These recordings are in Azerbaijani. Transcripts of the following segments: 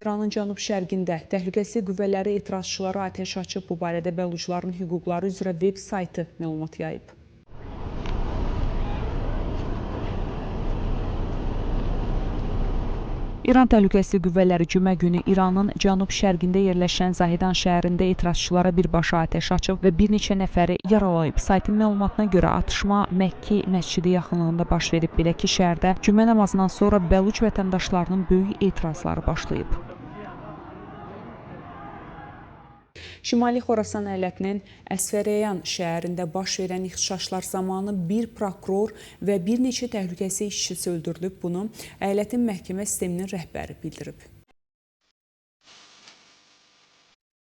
İranın cənub-şərqində təhlükəsizlik qüvvələri etirazçılara atəş açıb. Bu barədə bəluçların hüquqları üzrə veb saytı məlumat yayıb. İran Təhlükəsizlik Qüvvələri cümə günü İranın cənub-şərqində yerləşən Zahidan şəhərində etirazçılara birbaşa atəş açıb və bir neçə nəfəri yaralayıb. Saytın məlumatına görə atışma Məkki məscidi yaxınlığında baş verib. Belə ki, şəhərdə cümə namazından sonra bəluç vətəndaşlarının böyük etirazları başlayıb. Şimali Xorasan əyalətinin Əsfərəyan şəhərində baş verən ixtişaşlar zamanı bir prokuror və bir neçə təhlükəsizlik işçisi öldürülüb. Bunu əyalətin məhkəmə sisteminin rəhbəri bildirib.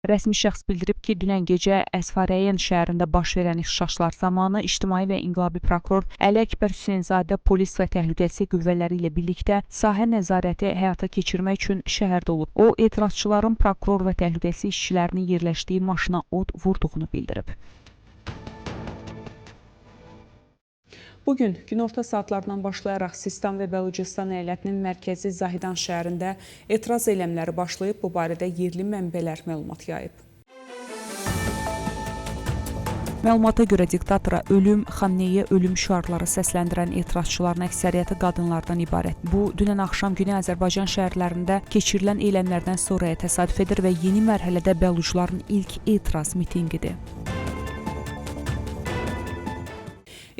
Rəsmi şəxs bildirib ki, dünən gecə Əsfərəyan şəhərində baş verən ixtişaşlar zamanı İctimai və İnqilabi prokuror Əli Əkbər Hüseynzadə polis və təhlükəsizlik qüvvələri ilə birlikdə sahə nəzarəti həyata keçirmək üçün şəhərdə olub. O, etirazçıların prokuror və təhlükəsizlik işçilərinin yerləşdiyi maşına od vurduğunu bildirib. Bugün günorta saatlarından başlayaraq Sistan və Bəlucistan əyalətinin mərkəzi Zahidan şəhərində etiraz eyləmləri başlayıb. Bu barədə yerli mənbələr məlumat yayıb. Məlumata görə diktatora ölüm, Xamneyə ölüm şüarları səsləndirən etirazçıların əksəriyyəti qadınlardan ibarət. Bu, dünən axşam Güney Azərbaycan şəhərlərində keçirilən eyləmlərdən sonraya təsadüf edir və yeni mərhələdə bəluçların ilk etiraz mitinqidir.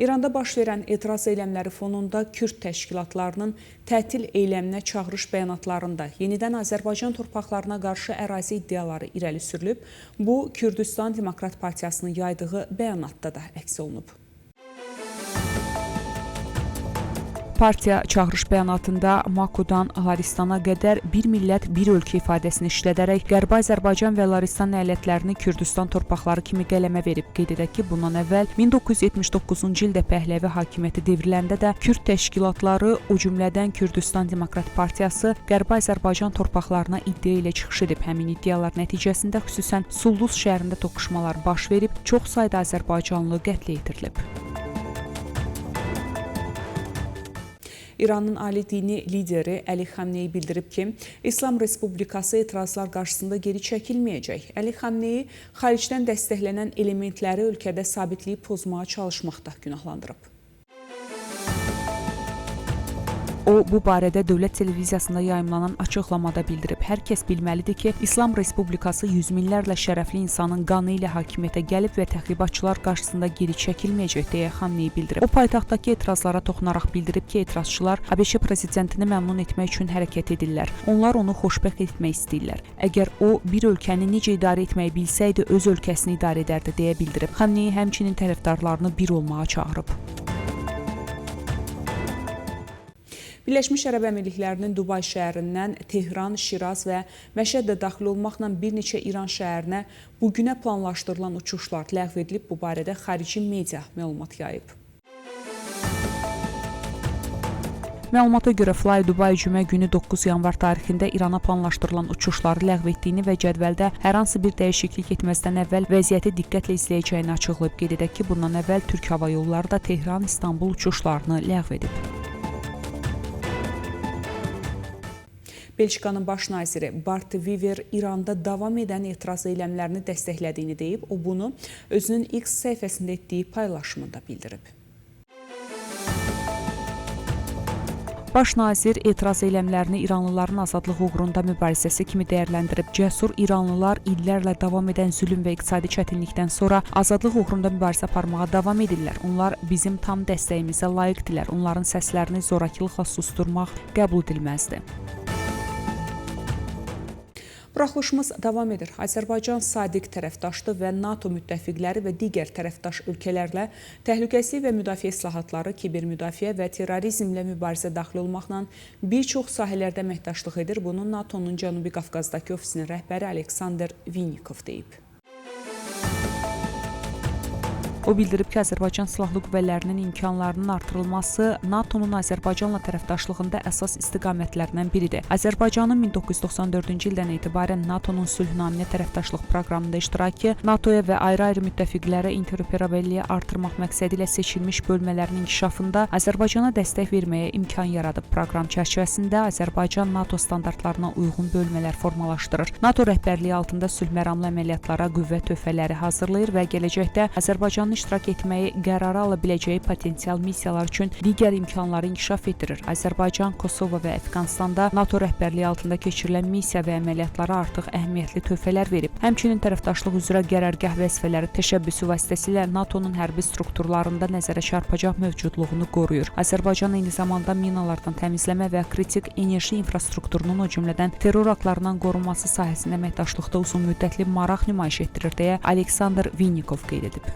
İranda baş verən etiraz eyləmləri fonunda Kürd təşkilatlarının tətil eyləminə çağırış bəyanatlarında yenidən Azərbaycan torpaqlarına qarşı ərazi iddiaları irəli sürülüb. Bu, Kürdistan Demokrat Partiyasının yaydığı bəyanatda da əks olunub. Partiya çağırış bəyanatında Makudan Laristana qədər bir millət, bir ölkə ifadəsini işlədərək Qərbi Azərbaycan və Laristan əyalətlərini Kürdistan torpaqları kimi qələmə verib. Qeyd edək ki, bundan əvvəl 1979-cu ildə Pəhləvi hakimiyyəti devriləndə də Kürd təşkilatları, o cümlədən Kürdistan Demokrat Partiyası Qərbi Azərbaycan torpaqlarına iddia ilə çıxış edib. Həmin iddialar nəticəsində xüsusən Sullus şəhərində toqquşmalar baş verib, çox sayda azərbaycanlı qətlə yetirilib. İranın ali dini lideri Əli Xamneyi bildirib ki, İslam Respublikası etirazlar qarşısında geri çəkilməyəcək. Əli Xamneyi xaricdən dəstəklənən elementləri ölkədə sabitliyi pozmağa çalışmaqda günahlandırıb. O, bu barədə dövlət televiziyasında yayımlanan açıqlamada bildirib. Hər kəs bilməlidir ki, İslam Respublikası yüz minlərlə şərəfli insanın qanı ilə hakimiyyətə gəlib və təxribatçılar qarşısında geri çəkilməyəcək, deyə Xamneyi bildirib. O, paytaxtdakı etirazlara toxunaraq bildirib ki, etirazçılar ABŞ prezidentini məmnun etmək üçün hərəkət edirlər. Onlar onu xoşbəxt etmək istəyirlər. Əgər o, bir ölkəni necə idarə etməyi bilsəydi, öz ölkəsini idarə edərdi, deyə bildirib. Xamneyi həmçinin tərəfdarlarını bir olmağa çağırıb. Birləşmiş Ərəb Əmirliklərinin Dubay şəhərindən Tehran, Şiraz və Məşəddə daxil olmaqla bir neçə İran şəhərinə bugünə planlaşdırılan uçuşlar ləğv edilib. Bu barədə xarici media məlumat yayıb. Məlumata görə Fly Dubai cümə günü 9 yanvar tarixində İrana planlaşdırılan uçuşları ləğv etdiyini və cədvəldə hər hansı bir dəyişiklik etməzdən əvvəl vəziyyəti diqqətlə izləyəcəyini açıqlayıb. Qeyd edək ki, bundan əvvəl Türk Hava Yolları da Tehran-İstanbul uçuşlarını ləğv edib. Belçikanın baş naziri Bart Viver İranda davam edən etiraz eyləmlərini dəstəklədiyini deyib. O, bunu özünün X səhifəsində etdiyi paylaşımında bildirib. Baş nazir etiraz eyləmlərini İranlıların azadlıq uğrunda mübarizəsi kimi dəyərləndirib. Cəsur İranlılar illərlə davam edən zülm və iqtisadi çətinlikdən sonra azadlıq uğrunda mübarizə aparmağa davam edirlər. Onlar bizim tam dəstəyimizə layiqdirlər. Onların səslərini zorakılıqla susturmaq qəbul edilməzdir. Buraxılışımız davam edir. Azərbaycan sadiq tərəfdaşdır və NATO müttəfiqləri və digər tərəfdaş ölkələrlə təhlükəsizlik və müdafiə islahatları, kibermüdafiə və terrorizmlə mübarizə daxil olmaqla bir çox sahələrdə əməkdaşlıq edir. Bunu NATO'nun Cənubi Qafqazdakı ofisinin rəhbəri Aleksandr Vinnikov deyib. O bildirib ki, Azərbaycan Silahlı Qüvvələrinin imkanlarının artırılması NATO-nun Azərbaycanla tərəfdaşlığında əsas istiqamətlərindən biridir. Azərbaycanın 1994-cü ildən etibarən NATO-nun sülhnaminə tərəfdaşlıq proqramında iştirakı NATO-ya və ayrı-ayrı müttəfiqlərə interoperabililiyi artırmaq məqsədi ilə seçilmiş bölmələrin inkişafında Azərbaycana dəstək verməyə imkan yaradıb. Proqram çərçivəsində Azərbaycan NATO standartlarına uyğun bölmələr formalaşdırır. NATO rəhbərliyi altında sülh məramlı əməliyyatlara qüvvə töhfələri hazırlayır və gələcəkdə Azərbaycanın iştirak etməyi qərara ala biləcəyi potensial missiyalar üçün digər imkanları inkişaf etdirir. Azərbaycan, Kosovo və Əfqanistanda NATO rəhbərliyi altında keçirilən missiya və əməliyyatlara artıq əhəmiyyətli töhfələr verib. Həmçinin tərəfdaşlıq üzrə qərargah vəzifələri təşəbbüsü vasitəsilə NATO-nun hərbi strukturlarında nəzərə çarpacaq mövcudluğunu qoruyur. Azərbaycan eyni zamanda minalardan təmizləmə və kritik enerji infrastrukturunun, o cümlədən terror aktlarından qorunması sahəsində əməkdaşlıqda uzunmüddətli maraq nümayiş etdirir deyə Aleksandr Vinnikov qeyd edib.